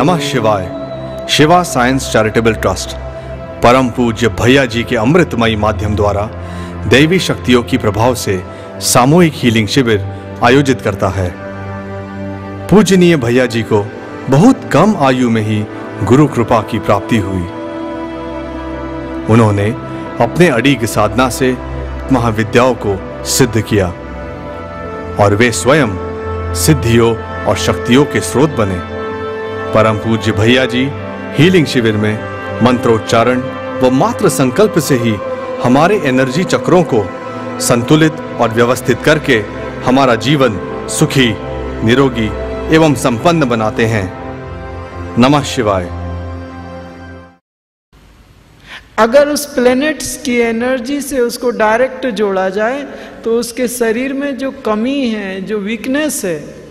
नमः शिवाय। Shiva science charitable trust परम पूज्य भैया जी के अमृतमयी माध्यम द्वारा दैवी शक्तियों की प्रभाव से सामूहिक हीलिंग शिविर आयोजित करता है। पूजनीय भैया जी को बहुत कम आयु में ही गुरु कृपा की प्राप्ति हुई। उन्होंने अपने अड़िग साधना से महाविद्याओं को सिद्ध किया और वे स्वयं सिद्धियों और शक्तियों के स्रोत बने। परम पूज्य भैया जी हीलिंग शिविर में मंत्रोच्चारण व मात्र संकल्प से ही हमारे एनर्जी चक्रों को संतुलित और व्यवस्थित करके हमारा जीवन सुखी, निरोगी एवं संपन्न बनाते हैं। नमः शिवाय। अगर उस प्लैनेट्स की एनर्जी से उसको डायरेक्ट जोड़ा जाए तो उसके शरीर में जो कमी है, जो वीकनेस है,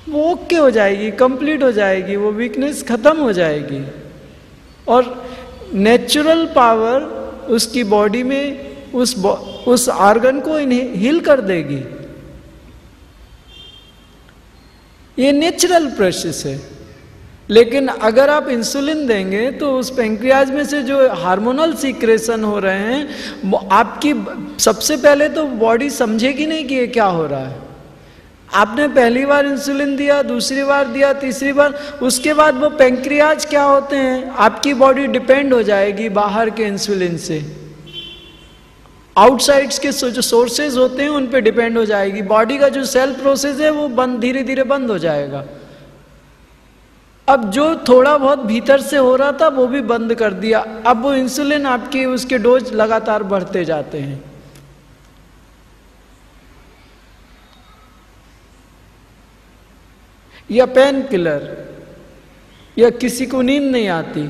वो ओके हो जाएगी, कंप्लीट हो जाएगी, वो वीकनेस खत्म हो जाएगी और नेचुरल पावर उसकी बॉडी में उस ऑर्गन को हील कर देगी। ये नेचुरल प्रोसेस है। लेकिन अगर आप इंसुलिन देंगे तो उस पैंक्रियाज में से जो हार्मोनल सीक्रेशन हो रहे हैं वो आपकी सबसे पहले तो बॉडी समझेगी नहीं कि ये क्या हो रहा है। आपने पहली बार इंसुलिन दिया, दूसरी बार दिया, तीसरी बार, उसके बाद वो पैंक्रियाज क्या होते हैं, आपकी बॉडी डिपेंड हो जाएगी बाहर के इंसुलिन से। आउटसाइड्स के जो सोर्सेज होते हैं उन पे डिपेंड हो जाएगी। बॉडी का जो सेल प्रोसेस है वो धीरे धीरे बंद हो जाएगा। अब जो थोड़ा बहुत भीतर से हो रहा था वो भी बंद कर दिया। अब वो इंसुलिन आपकी उसके डोज लगातार बढ़ते जाते हैं। या पेन किलर, या किसी को नींद नहीं आती,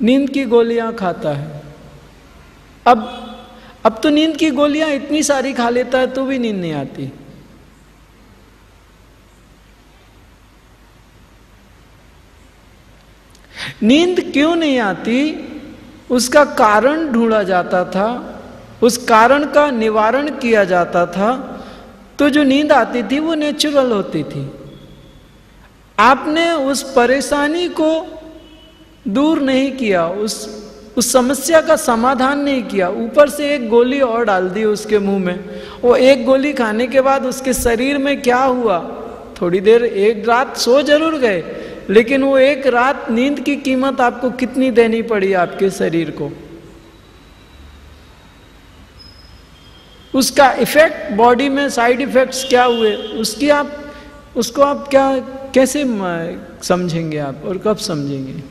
नींद की गोलियां खाता है। अब तो नींद की गोलियां इतनी सारी खा लेता है तो भी नींद नहीं आती। नींद क्यों नहीं आती, उसका कारण ढूंढा जाता था, उस कारण का निवारण किया जाता था। तो जो नींद आती थी वो नेचुरल होती थी। आपने उस परेशानी को दूर नहीं किया, उस समस्या का समाधान नहीं किया, ऊपर से एक गोली और डाल दी उसके मुंह में। वो एक गोली खाने के बाद उसके शरीर में क्या हुआ, थोड़ी देर एक रात सो जरूर गए, लेकिन वो एक रात नींद की कीमत आपको कितनी देनी पड़ी आपके शरीर को। उसका इफेक्ट बॉडी में, साइड इफेक्ट्स क्या हुए, उसको आप कैसे समझेंगे आप, और कब समझेंगे।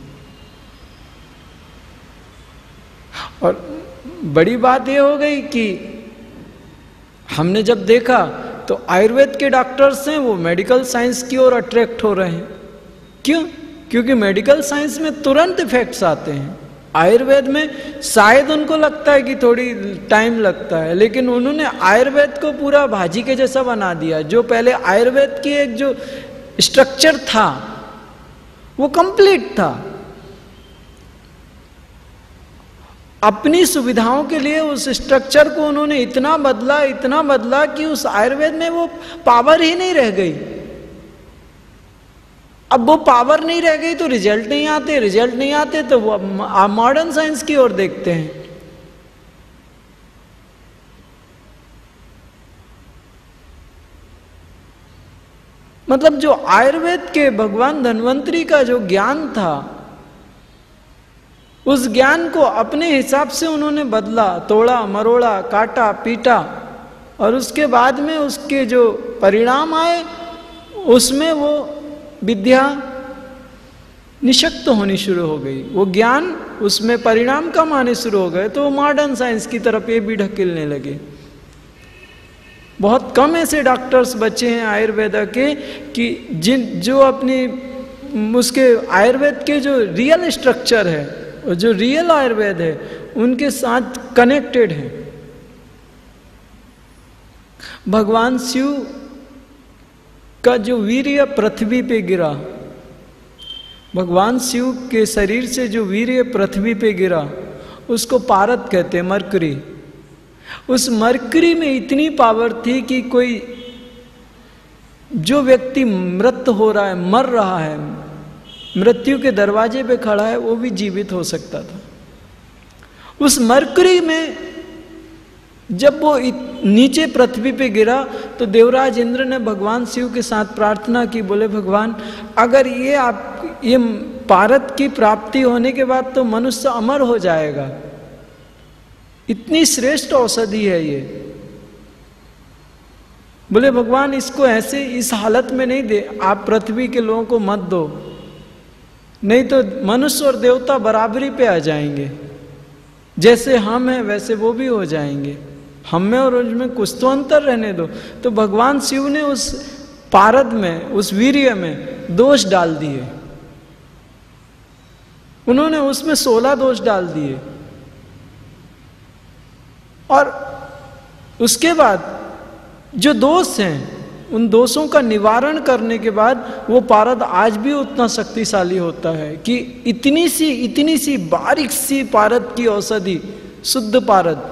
और बड़ी बात ये हो गई कि हमने जब देखा तो आयुर्वेद के डॉक्टर्स हैं वो मेडिकल साइंस की ओर अट्रैक्ट हो रहे हैं। क्यों? क्योंकि मेडिकल साइंस में तुरंत इफेक्ट्स आते हैं। आयुर्वेद में शायद उनको लगता है कि थोड़ी टाइम लगता है, लेकिन उन्होंने आयुर्वेद को पूरा भाजी के जैसा बना दिया। जो पहले आयुर्वेद की एक जो स्ट्रक्चर था वो कंप्लीट था। अपनी सुविधाओं के लिए उस स्ट्रक्चर को उन्होंने इतना बदला कि उस आयुर्वेद में वो पावर ही नहीं रह गई। अब वो पावर नहीं रह गई तो रिजल्ट नहीं आते तो वो मॉडर्न साइंस की ओर देखते हैं। मतलब जो आयुर्वेद के भगवान धन्वंतरी का जो ज्ञान था, उस ज्ञान को अपने हिसाब से उन्होंने बदला, तोड़ा मरोड़ा, काटा पीटा, और उसके बाद में उसके जो परिणाम आए उसमें वो विद्या निशक्त होनी शुरू हो गई। वो ज्ञान, उसमें परिणाम कम आने शुरू हो गए, तो मॉडर्न साइंस की तरफ ये भी ढकेलने लगे। बहुत कम ऐसे डॉक्टर्स बचे हैं आयुर्वेद के कि जो अपनी उसके आयुर्वेद के जो रियल स्ट्रक्चर है और जो रियल आयुर्वेद है उनके साथ कनेक्टेड है। भगवान शिव का जो वीर्य पृथ्वी पे गिरा, भगवान शिव के शरीर से जो वीर्य पृथ्वी पे गिरा उसको पारद कहते हैं, मरकरी। उस मरकरी में इतनी पावर थी कि कोई जो व्यक्ति मृत हो रहा है, मर रहा है, मृत्यु के दरवाजे पे खड़ा है, वो भी जीवित हो सकता था। उस मरकरी में जब वो नीचे पृथ्वी पे गिरा तो देवराज इंद्र ने भगवान शिव के साथ प्रार्थना की, बोले भगवान अगर ये पारद की प्राप्ति होने के बाद तो मनुष्य अमर हो जाएगा, इतनी श्रेष्ठ औषधि है ये। बोले भगवान इसको ऐसे इस हालत में नहीं दे, आप पृथ्वी के लोगों को मत दो, नहीं तो मनुष्य और देवता बराबरी पे आ जाएंगे, जैसे हम हैं वैसे वो भी हो जाएंगे, हम में और उनमें कुछ तो अंतर रहने दो। तो भगवान शिव ने उस पारद में, उस वीर्य में दोष डाल दिए, उन्होंने उसमें 16 दोष डाल दिए। और उसके बाद जो दोष हैं उन दोषों का निवारण करने के बाद वो पारद आज भी उतना शक्तिशाली होता है कि इतनी सी बारीक सी पारद की औषधि, शुद्ध पारद,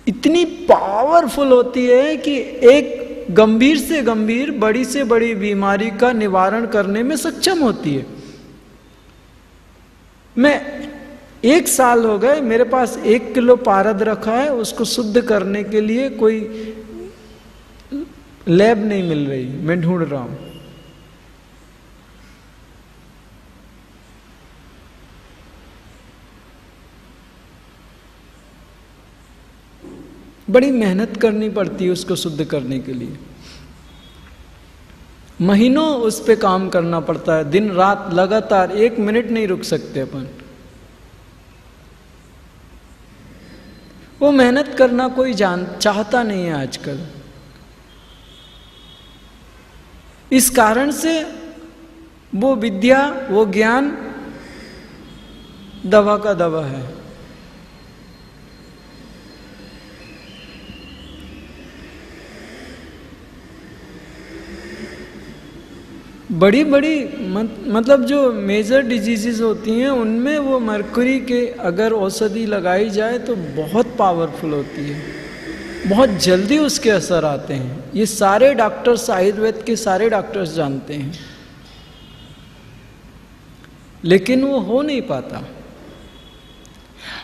इतनी पावरफुल होती है कि एक गंभीर से गंभीर, बड़ी से बड़ी बीमारी का निवारण करने में सक्षम होती है। मैं 1 साल हो गए, मेरे पास 1 किलो पारद रखा है, उसको शुद्ध करने के लिए कोई लैब नहीं मिल रही, मैं ढूंढ रहा हूं। बड़ी मेहनत करनी पड़ती है उसको शुद्ध करने के लिए, महीनों उस पे काम करना पड़ता है, दिन रात लगातार, 1 मिनट नहीं रुक सकते अपन। वो मेहनत करना कोई चाहता नहीं है आजकल। इस कारण से वो विद्या, वो ज्ञान दवा का दवा है। बड़ी बड़ी मतलब जो मेजर डिजीजेस होती हैं उनमें वो मरकरी के अगर औषधि लगाई जाए तो बहुत पावरफुल होती है, बहुत जल्दी उसके असर आते हैं। ये सारे डॉक्टर्स, आयुर्वेद के सारे डॉक्टर्स जानते हैं, लेकिन वो हो नहीं पाता।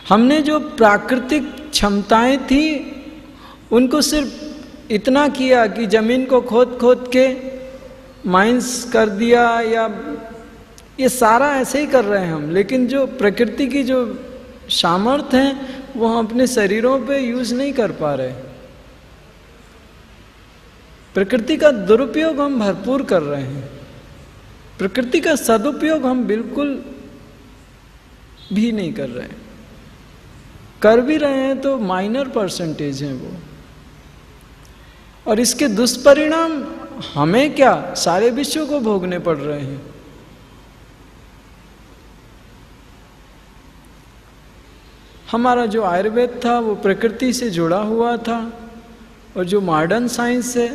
हमने जो प्राकृतिक क्षमताएं थी उनको सिर्फ इतना किया कि जमीन को खोद खोद के माइंस कर दिया, या ये सारा ऐसे ही कर रहे हैं हम, लेकिन जो प्रकृति की जो सामर्थ्य है वो हम अपने शरीरों पे यूज नहीं कर पा रहे। प्रकृति का दुरुपयोग हम भरपूर कर रहे हैं, प्रकृति का सदुपयोग हम बिल्कुल भी नहीं कर रहे। कर भी रहे हैं तो माइनर परसेंटेज है वो, और इसके दुष्परिणाम हमें क्या, सारे विश्व को भोगने पड़ रहे हैं। हमारा जो आयुर्वेद था वो प्रकृति से जुड़ा हुआ था, और जो मॉडर्न साइंस है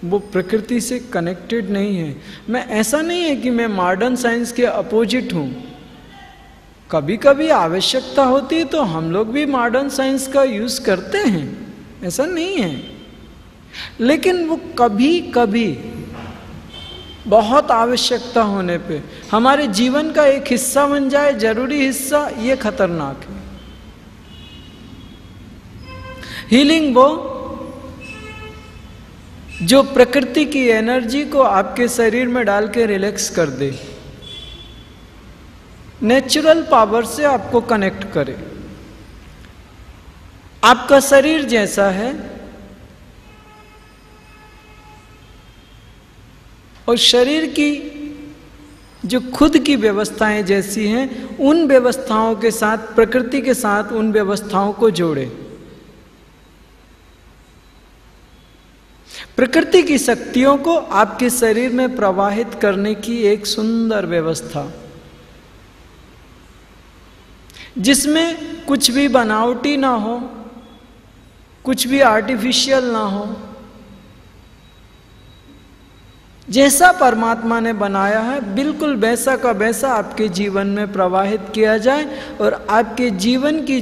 वो प्रकृति से कनेक्टेड नहीं है। मैं ऐसा नहीं है कि मैं मॉडर्न साइंस के अपोजिट हूं, कभी कभी आवश्यकता होती है तो हम लोग भी मॉडर्न साइंस का यूज करते हैं, ऐसा नहीं है, लेकिन वो कभी कभी बहुत आवश्यकता होने पे हमारे जीवन का एक हिस्सा बन जाए, जरूरी हिस्सा, ये खतरनाक है। हीलिंग वो जो प्रकृति की एनर्जी को आपके शरीर में डाल के रिलैक्स कर दे, नेचुरल पावर से आपको कनेक्ट करे। आपका शरीर जैसा है और शरीर की जो खुद की व्यवस्थाएं जैसी हैं, उन व्यवस्थाओं के साथ, प्रकृति के साथ उन व्यवस्थाओं को जोड़े। प्रकृति की शक्तियों को आपके शरीर में प्रवाहित करने की एक सुंदर व्यवस्था, जिसमें कुछ भी बनावटी ना हो, कुछ भी आर्टिफिशियल ना हो, जैसा परमात्मा ने बनाया है बिल्कुल वैसा का वैसा आपके जीवन में प्रवाहित किया जाए, और आपके जीवन की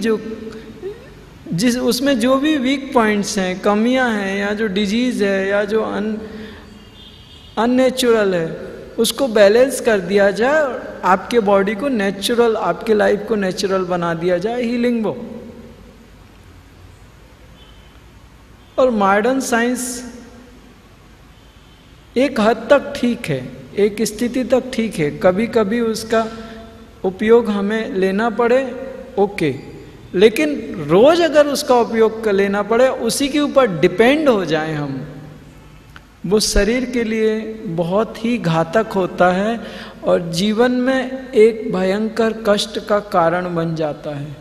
जिस उसमें जो भी वीक पॉइंट्स हैं, कमियां हैं, या जो डिजीज़ है, या जो अननेचुरल है, उसको बैलेंस कर दिया जाए और आपके बॉडी को नेचुरल, आपके लाइफ को नेचुरल बना दिया जाए, हीलिंग वो। और मॉडर्न साइंस एक हद तक ठीक है, एक स्थिति तक ठीक है, कभी कभी उसका उपयोग हमें लेना पड़े, ओके, लेकिन रोज अगर उसका उपयोग कर लेना पड़े, उसी के ऊपर डिपेंड हो जाए हम, वो शरीर के लिए बहुत ही घातक होता है और जीवन में एक भयंकर कष्ट का कारण बन जाता है।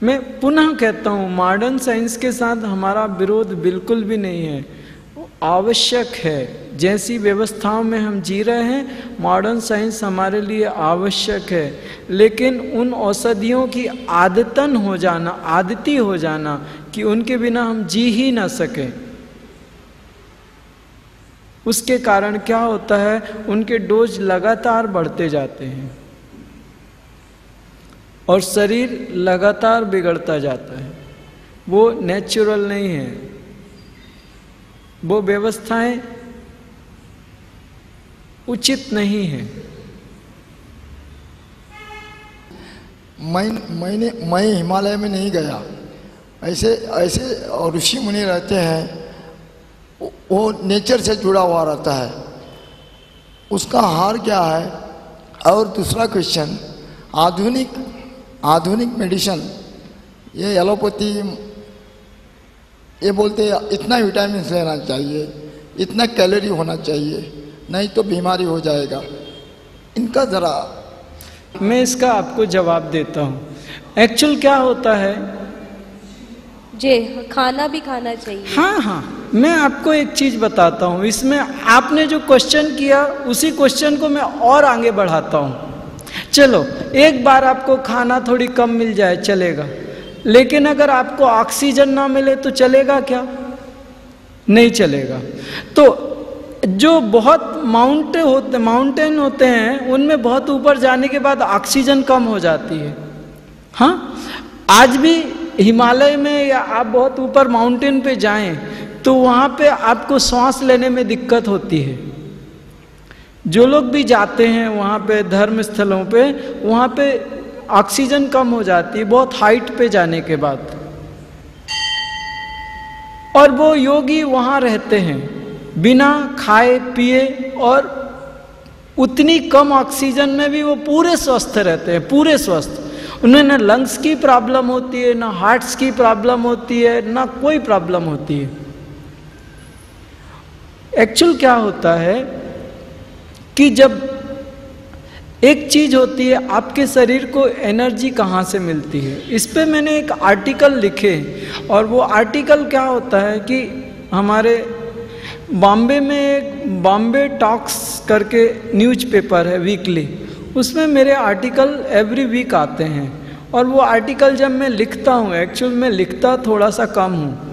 मैं पुनः कहता हूँ, मॉडर्न साइंस के साथ हमारा विरोध बिल्कुल भी नहीं है, आवश्यक है। जैसी व्यवस्थाओं में हम जी रहे हैं, मॉडर्न साइंस हमारे लिए आवश्यक है, लेकिन उन औषधियों की आदतन हो जाना, आदती हो जाना कि उनके बिना हम जी ही ना सकें, उसके कारण क्या होता है, उनके डोज लगातार बढ़ते जाते हैं और शरीर लगातार बिगड़ता जाता है। वो नेचुरल नहीं है, वो व्यवस्थाएं उचित नहीं है। मैं हिमालय में नहीं गया, ऐसे ऋषि मुनि रहते हैं, वो नेचर से जुड़ा हुआ रहता है, उसका हार क्या है। और दूसरा क्वेश्चन, आधुनिक मेडिसिन, ये एलोपैथी, ये बोलते हैं इतना विटामिन लेना चाहिए, इतना कैलोरी होना चाहिए, नहीं तो बीमारी हो जाएगा। इनका ज़रा मैं इसका आपको जवाब देता हूँ। एक्चुअल क्या होता है जी, खाना भी खाना चाहिए। हाँ, मैं आपको एक चीज़ बताता हूँ। इसमें आपने जो क्वेश्चन किया, उसी क्वेश्चन को मैं और आगे बढ़ाता हूँ। चलो, एक बार आपको खाना थोड़ी कम मिल जाए चलेगा, लेकिन अगर आपको ऑक्सीजन ना मिले तो चलेगा क्या? नहीं चलेगा। तो जो बहुत माउंटेन होते हैं, उनमें बहुत ऊपर जाने के बाद ऑक्सीजन कम हो जाती है। हाँ, आज भी हिमालय में या आप बहुत ऊपर माउंटेन पे जाएं तो वहाँ पे आपको सांस लेने में दिक्कत होती है। जो लोग भी जाते हैं वहाँ पे धर्म स्थलों पे, वहाँ पे ऑक्सीजन कम हो जाती है बहुत हाइट पे जाने के बाद, और वो योगी वहाँ रहते हैं बिना खाए पिए, और उतनी कम ऑक्सीजन में भी वो पूरे स्वस्थ रहते हैं, पूरे स्वस्थ। उन्हें ना लंग्स की प्रॉब्लम होती है, ना हार्ट्स की प्रॉब्लम होती है, ना कोई प्रॉब्लम होती है। एक्चुअल क्या होता है कि जब एक चीज होती है, आपके शरीर को एनर्जी कहाँ से मिलती है, इस पे मैंने एक आर्टिकल लिखे, और वो आर्टिकल क्या होता है कि हमारे बॉम्बे में एक बॉम्बे टॉक्स करके न्यूज़पेपर है वीकली, उसमें मेरे आर्टिकल एवरी वीक आते हैं। और वो आर्टिकल जब मैं लिखता हूँ, एक्चुअल में लिखता थोड़ा सा कम हूँ,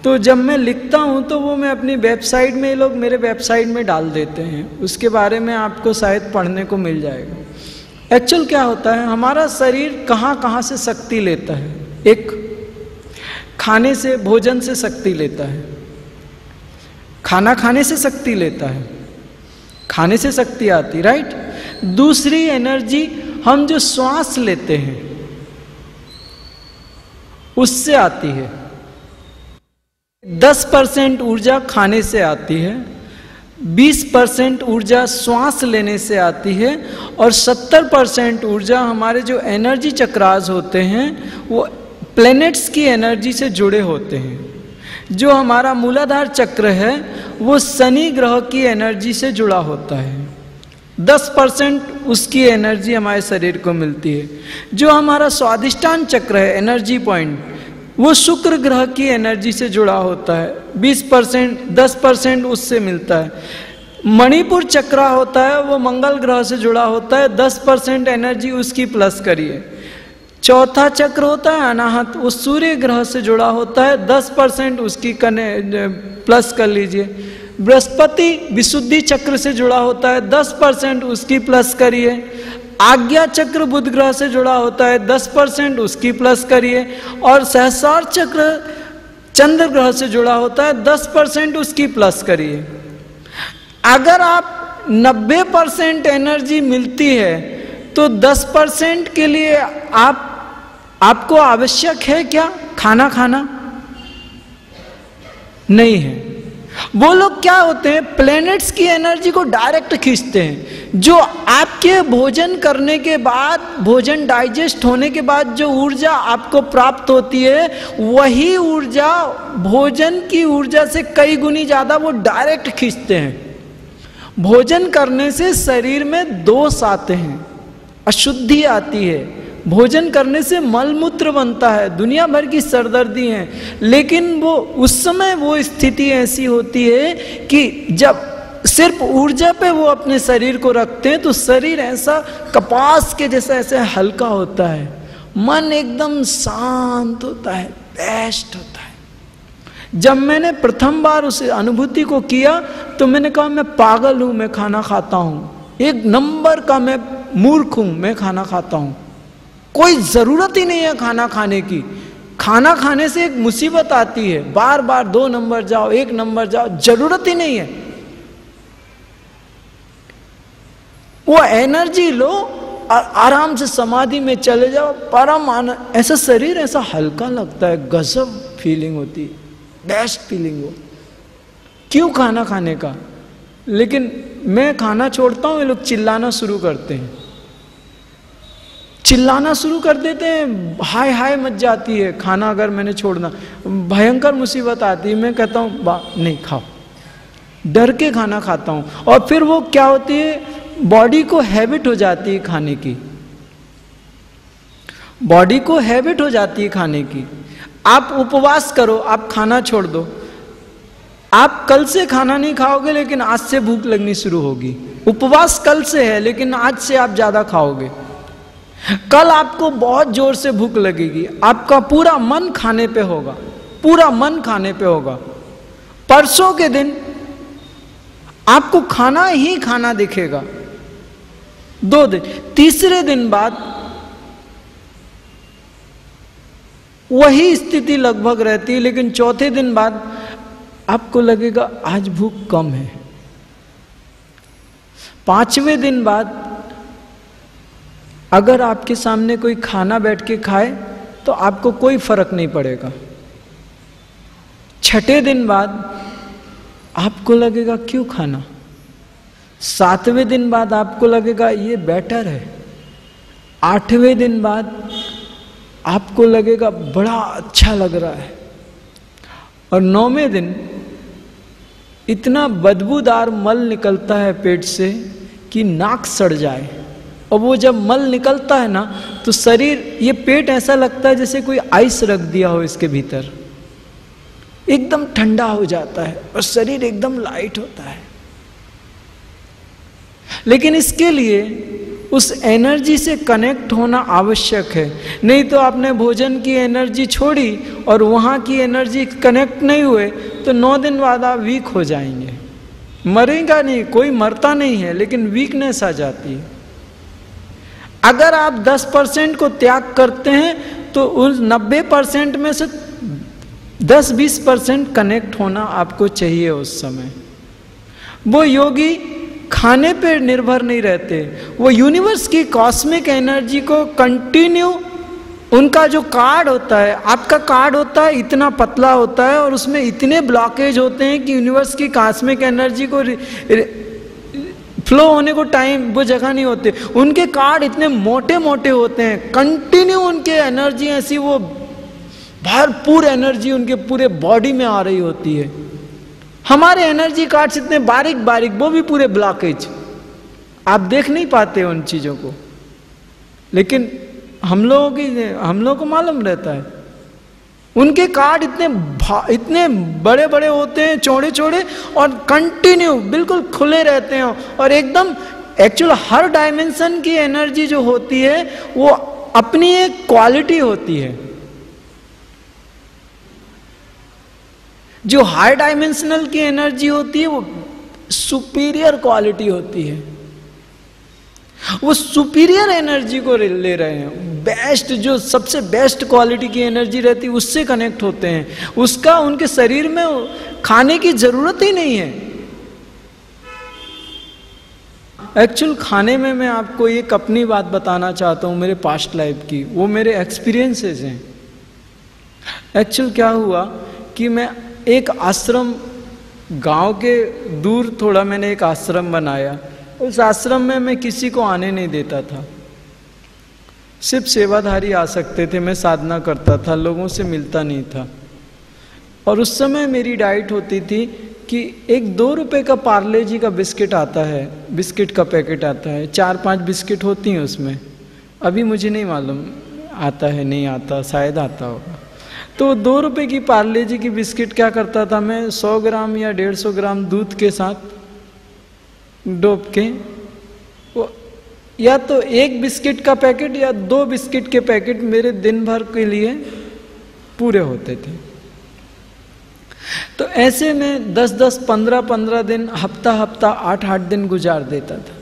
तो जब मैं लिखता हूँ तो वो मैं अपनी वेबसाइट में, ये लोग मेरे वेबसाइट में डाल देते हैं, उसके बारे में आपको शायद पढ़ने को मिल जाएगा। एक्चुअल क्या होता है, हमारा शरीर कहाँ कहाँ से शक्ति लेता है। एक, खाने से, भोजन से शक्ति लेता है, खाना खाने से शक्ति लेता है, खाने से शक्ति आती, राइट। दूसरी एनर्जी हम जो श्वास लेते हैं उससे आती है। 10% ऊर्जा खाने से आती है, 20% ऊर्जा श्वास लेने से आती है, और 70% ऊर्जा हमारे जो एनर्जी चक्रास होते हैं वो प्लैनेट्स की एनर्जी से जुड़े होते हैं। जो हमारा मूलाधार चक्र है वो शनि ग्रह की एनर्जी से जुड़ा होता है, 10% उसकी एनर्जी हमारे शरीर को मिलती है। जो हमारा स्वादिष्टान चक्र है, एनर्जी पॉइंट, वो शुक्र ग्रह की एनर्जी से जुड़ा होता है, 20%, 10% उससे मिलता है। मणिपुर चक्र होता है, वो मंगल ग्रह से जुड़ा होता है, 10% एनर्जी उसकी प्लस करिए। चौथा चक्र होता है अनाहत, वो सूर्य ग्रह से जुड़ा होता है, 10% उसकी प्लस कर लीजिए। बृहस्पति विशुद्धि चक्र से जुड़ा होता है, 10% उसकी प्लस करिए। आज्ञा चक्र बुध ग्रह से जुड़ा होता है, 10% उसकी प्लस करिए। और सहस्रार चक्र चंद्र ग्रह से जुड़ा होता है, 10% उसकी प्लस करिए। अगर आप 90% एनर्जी मिलती है तो 10% के लिए आपको आवश्यक है क्या खाना खाना? नहीं है। वो लोग क्या होते हैं, प्लैनेट्स की एनर्जी को डायरेक्ट खींचते हैं। जो आपके भोजन करने के बाद, भोजन डाइजेस्ट होने के बाद जो ऊर्जा आपको प्राप्त होती है, वही ऊर्जा भोजन की ऊर्जा से कई गुनी ज्यादा वो डायरेक्ट खींचते हैं। भोजन करने से शरीर में दोष आते हैं, अशुद्धि आती है, भोजन करने से मलमूत्र बनता है, दुनिया भर की सरदर्दी है। लेकिन वो उस समय वो स्थिति ऐसी होती है कि जब सिर्फ ऊर्जा पे वो अपने शरीर को रखते हैं तो शरीर ऐसा कपास के जैसा ऐसे हल्का होता है, मन एकदम शांत होता है, बेस्ट होता है। जब मैंने प्रथम बार उस अनुभूति को किया तो मैंने कहा मैं पागल हूं, मैं खाना खाता हूं, एक नंबर का मैं मूर्ख हूं, मैं खाना खाता हूं। कोई जरूरत ही नहीं है खाना खाने की। खाना खाने से एक मुसीबत आती है, बार बार 2 नंबर जाओ, 1 नंबर जाओ, जरूरत ही नहीं है। वो एनर्जी लो और आराम से समाधि में चले जाओ, परम आनंद, ऐसा शरीर ऐसा हल्का लगता है, गजब फीलिंग होती है, बेस्ट फीलिंग हो। क्यों खाना खाने का? लेकिन मैं खाना छोड़ता हूं, ये लोग चिल्लाना शुरू करते हैं, चिल्लाना शुरू कर देते हैं, हाय हाय मच जाती है। खाना अगर मैंने छोड़ना, भयंकर मुसीबत आती है। मैं कहता हूँ नहीं खाओ, डर के खाना खाता हूँ। और फिर वो क्या होती है, बॉडी को हैबिट हो जाती है खाने की, बॉडी को हैबिट हो जाती है खाने की। आप उपवास करो, आप खाना छोड़ दो, आप कल से खाना नहीं खाओगे लेकिन आज से भूख लगनी शुरू होगी। उपवास कल से है लेकिन आज से आप ज्यादा खाओगे। कल आपको बहुत जोर से भूख लगेगी, आपका पूरा मन खाने पे होगा, पूरा मन खाने पे होगा। परसों के दिन आपको खाना ही खाना दिखेगा, 2 दिन, तीसरे दिन बाद वही स्थिति लगभग रहती है, लेकिन चौथे दिन बाद आपको लगेगा आज भूख कम है। 5वें दिन बाद अगर आपके सामने कोई खाना बैठ के खाए तो आपको कोई फर्क नहीं पड़ेगा। 6ठे दिन बाद आपको लगेगा क्यों खाना। 7वें दिन बाद आपको लगेगा ये बेटर है। 8वें दिन बाद आपको लगेगा बड़ा अच्छा लग रहा है। और 9वें दिन इतना बदबूदार मल निकलता है पेट से कि नाक सड़ जाए। और वो जब मल निकलता है ना तो शरीर, ये पेट ऐसा लगता है जैसे कोई आइस रख दिया हो इसके भीतर, एकदम ठंडा हो जाता है और शरीर एकदम लाइट होता है। लेकिन इसके लिए उस एनर्जी से कनेक्ट होना आवश्यक है। नहीं तो आपने भोजन की एनर्जी छोड़ी और वहां की एनर्जी कनेक्ट नहीं हुए तो 9 दिन बाद आप वीक हो जाएंगे। मरेगा नहीं, कोई मरता नहीं है, लेकिन वीकनेस आ जाती है। अगर आप 10% को त्याग करते हैं तो उस 90% में से 10-20% कनेक्ट होना आपको चाहिए उस समय। वो योगी खाने पे निर्भर नहीं रहते, वो यूनिवर्स की कॉस्मिक एनर्जी को कंटिन्यू, उनका जो कार्ड होता है, आपका कार्ड होता है इतना पतला होता है और उसमें इतने ब्लॉकेज होते हैं कि यूनिवर्स की कॉस्मिक एनर्जी को फ्लो होने को टाइम, वो जगह नहीं होते। उनके कार्ड इतने मोटे मोटे होते हैं, कंटिन्यू उनके एनर्जी ऐसी, वो भरपूर एनर्जी उनके पूरे बॉडी में आ रही होती है। हमारे एनर्जी कार्ड्स इतने बारीक बारीक, वो भी पूरे ब्लॉकेज, आप देख नहीं पाते उन चीजों को, लेकिन हम लोगों को मालूम रहता है। उनके कार्ड इतने बड़े बड़े होते हैं, चौड़े चौड़े, और कंटिन्यू बिल्कुल खुले रहते हैं। और एकदम एक्चुअल हर डायमेंशन की एनर्जी जो होती है वो अपनी एक क्वालिटी होती है। जो हाई डायमेंशनल की एनर्जी होती है वो सुपीरियर क्वालिटी होती है, वो सुपीरियर एनर्जी को ले रहे हैं, बेस्ट जो सबसे बेस्ट क्वालिटी की एनर्जी रहती है उससे कनेक्ट होते हैं, उसका उनके शरीर में खाने की जरूरत ही नहीं है। एक्चुअल खाने में मैं आपको एक अपनी बात बताना चाहता हूँ मेरे पास्ट लाइफ की, वो मेरे एक्सपीरियंसेस हैं। एक्चुअल क्या हुआ कि मैं एक आश्रम, गांव के दूर थोड़ा मैंने एक आश्रम बनाया। उस आश्रम में मैं किसी को आने नहीं देता था, सिर्फ सेवाधारी आ सकते थे। मैं साधना करता था, लोगों से मिलता नहीं था। और उस समय मेरी डाइट होती थी कि एक 2 रुपए का पार्ले जी का बिस्किट आता है, बिस्किट का पैकेट आता है, 4-5 बिस्किट होती हैं उसमें, अभी मुझे नहीं मालूम आता है नहीं आता, शायद आता होगा। तो 2 रुपए की पार्ले जी की बिस्किट क्या करता था मैं, 100 ग्राम या 150 ग्राम दूध के साथ डोब के, वो या तो 1 बिस्किट का पैकेट या 2 बिस्किट के पैकेट मेरे दिन भर के लिए पूरे होते थे। तो ऐसे में 10-10, 15-15 दिन, हफ्ता 8-8 दिन गुजार देता था।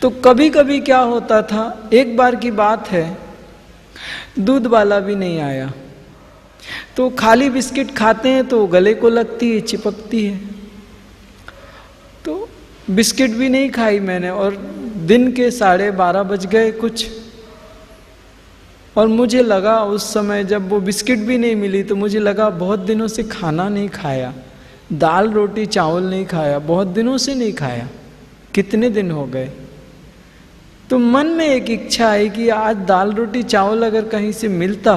तो कभी कभी क्या होता था, एक बार की बात है, दूध वाला भी नहीं आया, तो खाली बिस्किट खाते हैं तो गले को लगती है, चिपकती है। तो बिस्किट भी नहीं खाई मैंने, और दिन के 12:30 बज गए कुछ, और मुझे लगा उस समय जब वो बिस्किट भी नहीं मिली तो मुझे लगा बहुत दिनों से खाना नहीं खाया, दाल रोटी चावल नहीं खाया, बहुत दिनों से नहीं खाया, कितने दिन हो गए। तो मन में एक इच्छा आई कि आज दाल रोटी चावल अगर कहीं से मिलता,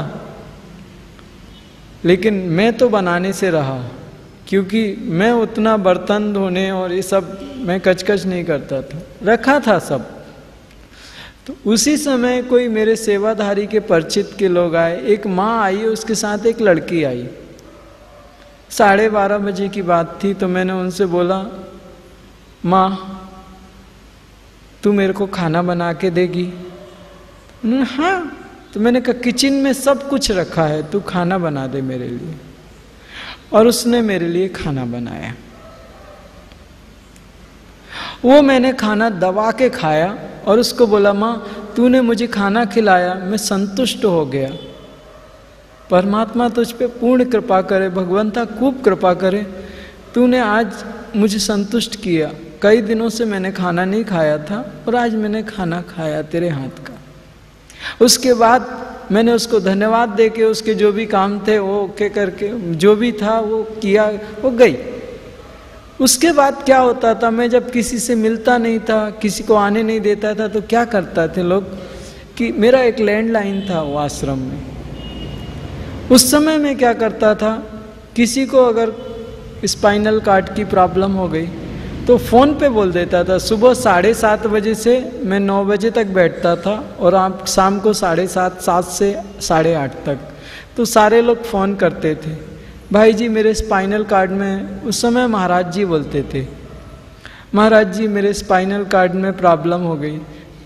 लेकिन मैं तो बनाने से रहा, क्योंकि मैं उतना बर्तन धोने और ये सब मैं कचकच नहीं करता था, रखा था सब। तो उसी समय कोई मेरे सेवाधारी के परिचित के लोग आए, एक माँ आई, उसके साथ एक लड़की आई। 12:30 बजे की बात थी। तो मैंने उनसे बोला, माँ तू मेरे को खाना बना के देगी? उन्होंने हाँ। तो मैंने कहा किचन में सब कुछ रखा है, तू खाना बना दे मेरे लिए। और उसने मेरे लिए खाना बनाया। वो मैंने खाना दबा के खाया और उसको बोला, माँ तूने मुझे खाना खिलाया, मैं संतुष्ट हो गया। परमात्मा तुझ पे पूर्ण कृपा करे, भगवंता खूब कृपा करे, तूने आज मुझे संतुष्ट किया। कई दिनों से मैंने खाना नहीं खाया था और आज मैंने खाना खाया तेरे हाथ का। उसके बाद मैंने उसको धन्यवाद दे के उसके जो भी काम थे वो के करके जो भी था वो किया, वो गई। उसके बाद क्या होता था, मैं जब किसी से मिलता नहीं था, किसी को आने नहीं देता था, तो क्या करता थे लोग कि मेरा एक लैंडलाइन था वो आश्रम में। उस समय मैं क्या करता था, किसी को अगर स्पाइनल कार्ड की प्रॉब्लम हो गई तो फ़ोन पे बोल देता था। सुबह 7:30 बजे से मैं 9 बजे तक बैठता था और आप शाम को 7:30, 7 से 8:30 तक। तो सारे लोग फ़ोन करते थे, भाई जी मेरे स्पाइनल कार्ड में, उस समय महाराज जी बोलते थे, महाराज जी मेरे स्पाइनल कार्ड में प्रॉब्लम हो गई।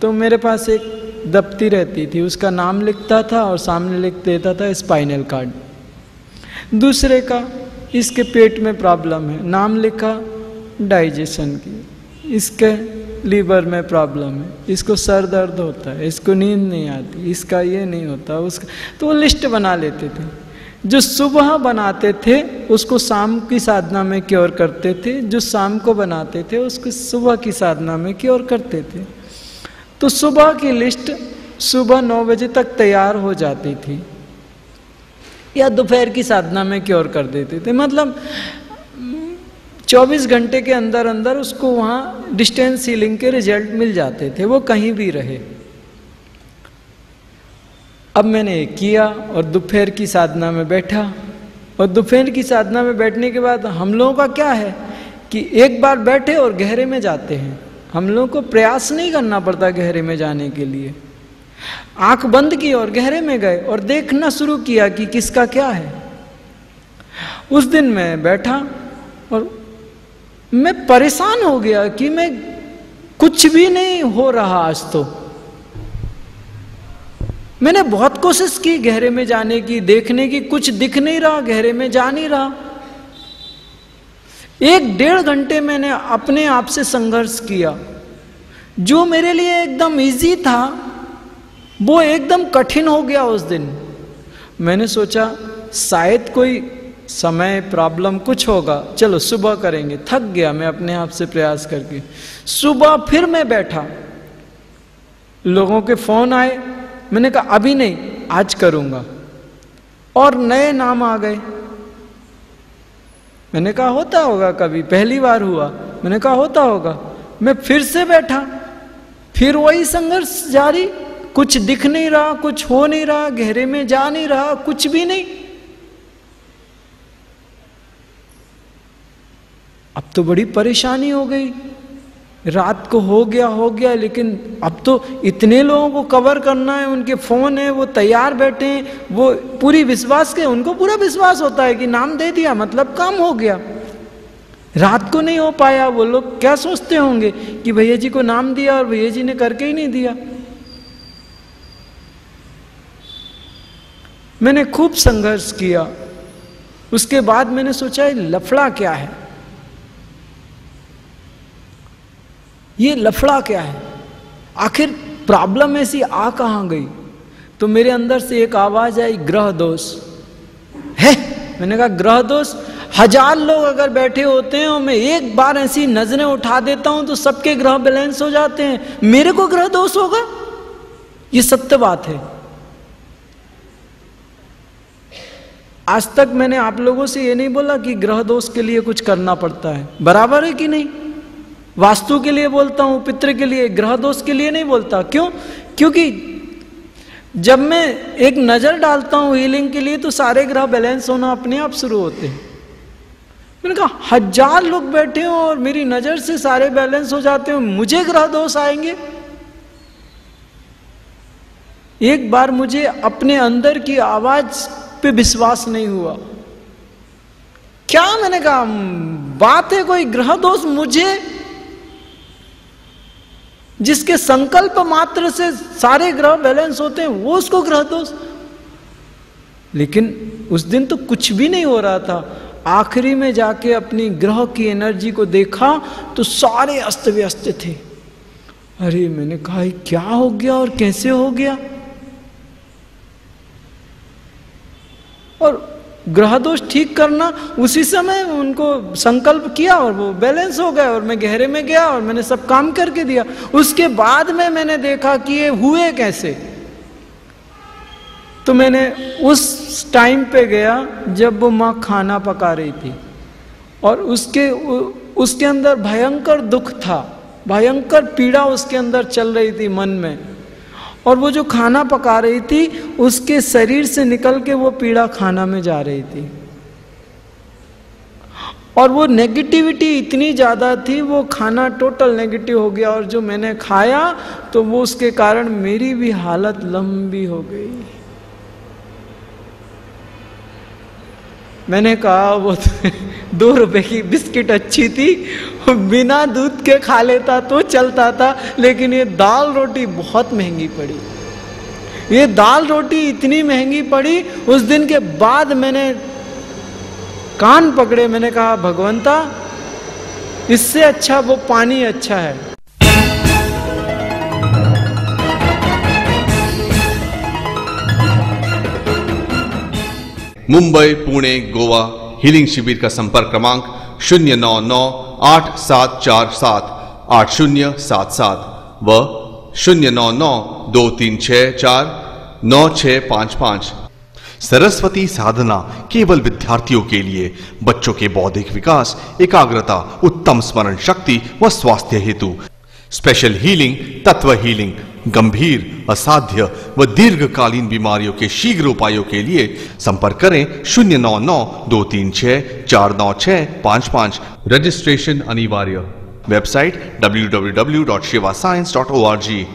तो मेरे पास एक दफ्ती रहती थी, उसका नाम लिखता था और सामने लिख देता था स्पाइनल कार्ड। दूसरे का इसके पेट में प्रॉब्लम है, नाम लिखा डाइजेशन की, इसके लीवर में प्रॉब्लम है, इसको सर दर्द होता है, इसको नींद नहीं आती, इसका ये नहीं होता, उसका। तो वो लिस्ट बना लेते थे। जो सुबह बनाते थे उसको शाम की साधना में क्योर करते थे, जो शाम को बनाते थे उसको सुबह की साधना में क्योर करते थे। तो सुबह की लिस्ट सुबह 9 बजे तक तैयार हो जाती थी, या दोपहर की साधना में क्योर कर देते थे। मतलब 24 घंटे के अंदर अंदर उसको वहाँ डिस्टेंस हीलिंग के रिजल्ट मिल जाते थे, वो कहीं भी रहे। अब मैंने किया और दोपहर की साधना में बैठा, और दोपहर की साधना में बैठने के बाद हम लोगों का क्या है कि एक बार बैठे और गहरे में जाते हैं। हम लोगों को प्रयास नहीं करना पड़ता गहरे में जाने के लिए। आंख बंद की और गहरे में गए और देखना शुरू किया कि किसका क्या है। उस दिन मैं बैठा और मैं परेशान हो गया कि मैं कुछ भी नहीं हो रहा आज तो। मैंने बहुत कोशिश की गहरे में जाने की, देखने की, कुछ दिख नहीं रहा, गहरे में जा नहीं रहा। 1-1.5 घंटे मैंने अपने आप से संघर्ष किया। जो मेरे लिए एकदम इजी था वो एकदम कठिन हो गया उस दिन। मैंने सोचा शायद कोई समय प्रॉब्लम कुछ होगा, चलो सुबह करेंगे। थक गया मैं अपने आप से प्रयास करके। सुबह फिर मैं बैठा, लोगों के फोन आए, मैंने कहा अभी नहीं, आज करूंगा, और नए नाम आ गए। मैंने कहा होता होगा, कभी पहली बार हुआ, मैंने कहा होता होगा। मैं फिर से बैठा, फिर वही संघर्ष जारी। कुछ दिख नहीं रहा, कुछ हो नहीं रहा, गहरे में जा नहीं रहा, कुछ भी नहीं। अब तो बड़ी परेशानी हो गई। रात को हो गया, लेकिन अब तो इतने लोगों को कवर करना है, उनके फोन है, वो तैयार बैठे हैं, वो पूरी विश्वास के, उनको पूरा विश्वास होता है कि नाम दे दिया मतलब काम हो गया। रात को नहीं हो पाया, वो लोग क्या सोचते होंगे कि भैया जी को नाम दिया और भैया जी ने करके ही नहीं दिया। मैंने खूब संघर्ष किया। उसके बाद मैंने सोचा ये लफड़ा क्या है, ये लफड़ा क्या है, आखिर प्रॉब्लम ऐसी आ कहां गई। तो मेरे अंदर से एक आवाज आई, ग्रह दोष है। मैंने कहा ग्रह दोष, 1000 लोग अगर बैठे होते हैं और मैं एक बार ऐसी नजरें उठा देता हूं तो सबके ग्रह बैलेंस हो जाते हैं, मेरे को ग्रह दोष होगा? ये सत्य बात है। आज तक मैंने आप लोगों से ये नहीं बोला कि ग्रह दोष के लिए कुछ करना पड़ता है, बराबर है कि नहीं? वास्तु के लिए बोलता हूं, पितृ के लिए, ग्रह दोष के लिए नहीं बोलता। क्यों? क्योंकि जब मैं एक नजर डालता हूं हीलिंग के लिए तो सारे ग्रह बैलेंस होना अपने आप शुरू होते हैं। मैंने कहा 1000 लोग बैठे हो और मेरी नजर से सारे बैलेंस हो जाते हो, मुझे ग्रह दोष आएंगे? एक बार मुझे अपने अंदर की आवाज पे विश्वास नहीं हुआ। क्या? मैंने कहा बात है कोई ग्रह दोष मुझे, जिसके संकल्प मात्र से सारे ग्रह बैलेंस होते हैं, वो उसको ग्रह दोष? लेकिन उस दिन तो कुछ भी नहीं हो रहा था। आखिरी में जाके अपनी ग्रह की एनर्जी को देखा तो सारे अस्त व्यस्त थे। अरे मैंने कहा क्या हो गया और कैसे हो गया? और ग्रह दोष ठीक करना, उसी समय उनको संकल्प किया और वो बैलेंस हो गए और मैं गहरे में गया और मैंने सब काम करके दिया। उसके बाद में मैंने देखा कि ये हुए कैसे। तो मैंने उस टाइम पे गया जब वो माँ खाना पका रही थी और उसके अंदर भयंकर दुख था, भयंकर पीड़ा उसके अंदर चल रही थी मन में। और वो जो खाना पका रही थी उसके शरीर से निकल के वो पीड़ा खाना में जा रही थी। और वो नेगेटिविटी इतनी ज़्यादा थी, वो खाना टोटल नेगेटिव हो गया। और जो मैंने खाया तो वो उसके कारण मेरी भी हालत लंबी हो गई। मैंने कहा वो 2 रुपए की बिस्किट अच्छी थी, बिना दूध के खा लेता तो चलता था, लेकिन ये दाल रोटी बहुत महंगी पड़ी। ये दाल रोटी इतनी महंगी पड़ी, उस दिन के बाद मैंने कान पकड़े, मैंने कहा भगवंता इससे अच्छा वो पानी अच्छा है। मुंबई, पुणे, गोवा हीलिंग शिविर का संपर्क क्रमांक 099-8747-8077 व 099-236-49655। सरस्वती साधना केवल विद्यार्थियों के लिए, बच्चों के बौद्धिक विकास, एकाग्रता, उत्तम स्मरण शक्ति व स्वास्थ्य हेतु। स्पेशल हीलिंग, तत्व हीलिंग, गंभीर, असाध्य व दीर्घकालीन बीमारियों के शीघ्र उपायों के लिए संपर्क करें 099-236-49655। रजिस्ट्रेशन अनिवार्य। Website www.shivascience.org।